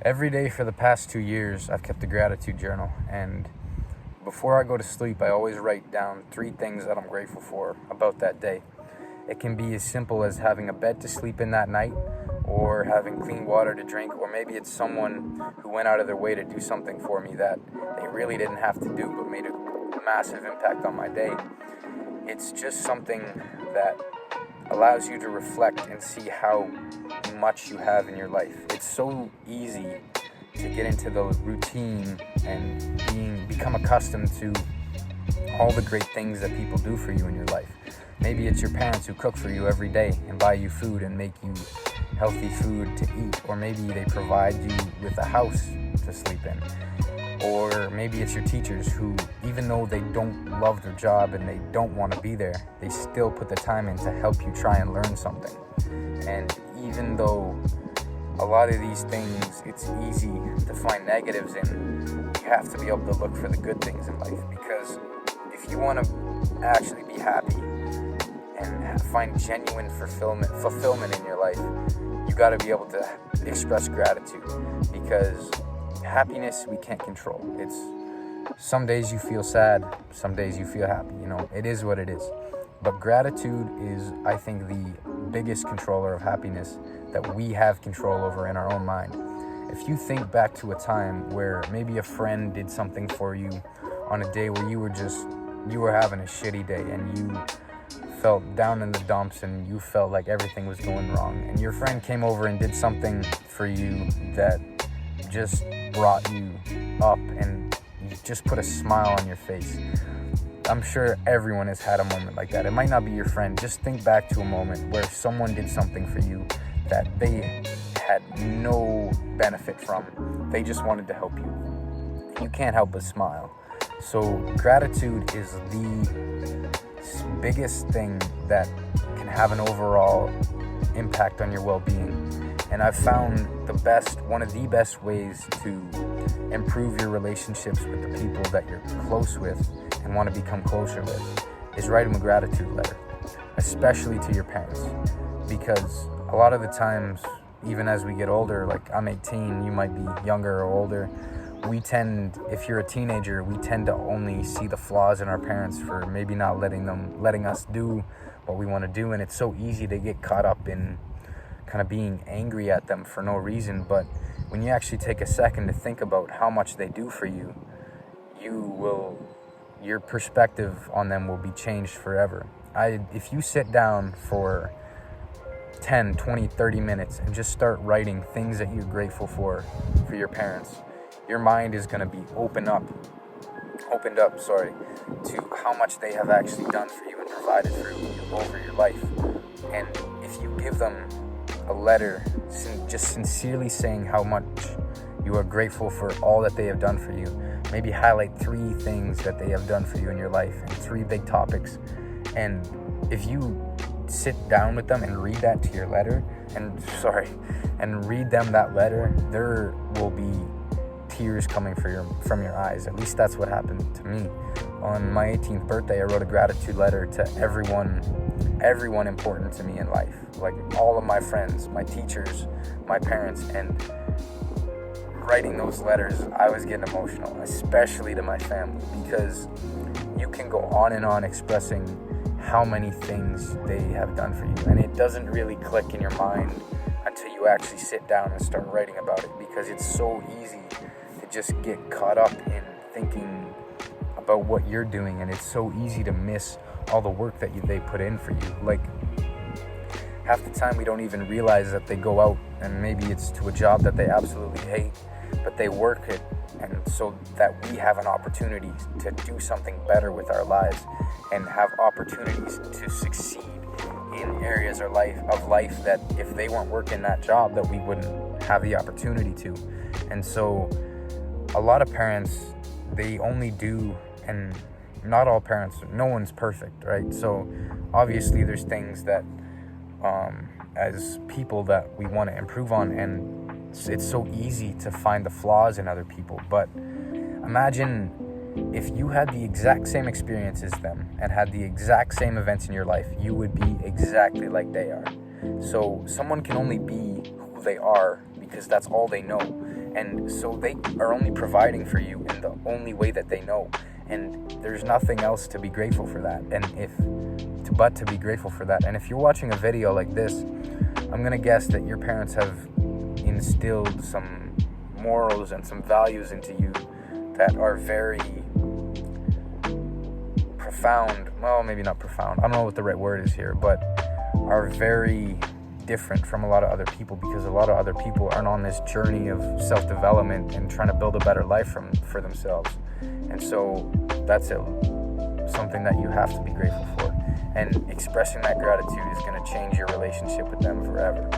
Every day for the past 2 years, I've kept a gratitude journal, and before I go to sleep, I always write down 3 things that I'm grateful for about that day. It can be as simple as having a bed to sleep in that night, or having clean water to drink, or maybe it's someone who went out of their way to do something for me that they really didn't have to do but made a massive impact on my day. It's just something that allows you to reflect and see how much you have in your life. It's so easy to get into the routine and become accustomed to all the great things that people do for you in your life. Maybe it's your parents who cook for you every day and buy you food and make you healthy food to eat, or maybe they provide you with a house to sleep in. Or maybe it's your teachers who, even though they don't love their job and they don't want to be there, they still put the time in to help you try and learn something. And even though a lot of these things, it's easy to find negatives in, you have to be able to look for the good things in life, because if you want to actually be happy and find genuine fulfillment in your life, you got to be able to express gratitude, because happiness we can't control. It's some days you feel sad, some days you feel happy. It is what it is. But gratitude is, I think, the biggest controller of happiness that we have control over in our own mind. If you think back to a time where maybe a friend did something for you on a day where you were having a shitty day and you felt down in the dumps and you felt like everything was going wrong, and your friend came over and did something for you that just brought you up and you just put a smile on your face. I'm sure everyone has had a moment like that. It might not be your friend. Just think back to a moment where someone did something for you that they had no benefit from. They just wanted to help you. You can't help but smile. So gratitude is the biggest thing that can have an overall impact on your well-being. And I've found one of the best ways to improve your relationships with the people that you're close with and want to become closer with is write them a gratitude letter, especially to your parents. Because a lot of the times, even as we get older, like I'm 18, you might be younger or older, if you're a teenager, we tend to only see the flaws in our parents for maybe not letting us do what we want to do. And it's so easy to get caught up in kind of being angry at them for no reason. But when you actually take a second to think about how much they do for you, your perspective on them will be changed forever. If you sit down for 10, 20, 30 minutes and just start writing things that you're grateful for your parents, your mind is going to be opened up to how much they have actually done for you and provided for you over your life. And if you give them a letter just sincerely saying how much you are grateful for all that they have done for you, maybe highlight 3 things that they have done for you in your life and 3 big topics. And if you sit down with them and read that to your letter and read them that letter, there will be tears coming from your eyes. At least that's what happened to me. On my 18th birthday, I wrote a gratitude letter to everyone important to me in life, like all of my friends, my teachers, my parents. And writing those letters, I was getting emotional, especially to my family, because you can go on and on expressing how many things they have done for you, and it doesn't really click in your mind until you actually sit down and start writing about it, because it's so easy to just get caught up in thinking about what you're doing, and it's so easy to miss all the work that they put in for you. Like, half the time we don't even realize that they go out and maybe it's to a job that they absolutely hate, but they work it, and so that we have an opportunity to do something better with our lives and have opportunities to succeed in areas of life that if they weren't working that job, that we wouldn't have the opportunity to. And so a lot of parents, they only do, and not all parents, no one's perfect, right? So obviously there's things that as people that we want to improve on, and it's so easy to find the flaws in other people. But imagine if you had the exact same experience as them and had the exact same events in your life, you would be exactly like they are. So someone can only be who they are because that's all they know. And so they are only providing for you in the only way that they know. And there's nothing else to be grateful for that. But to be grateful for that. And if you're watching a video like this, I'm gonna guess that your parents have instilled some morals and some values into you that are very profound. Well, maybe not profound. I don't know what the right word is here, but are very different from a lot of other people, because a lot of other people aren't on this journey of self-development and trying to build a better life for themselves. And so that's something that you have to be grateful for. And expressing that gratitude is going to change your relationship with them forever.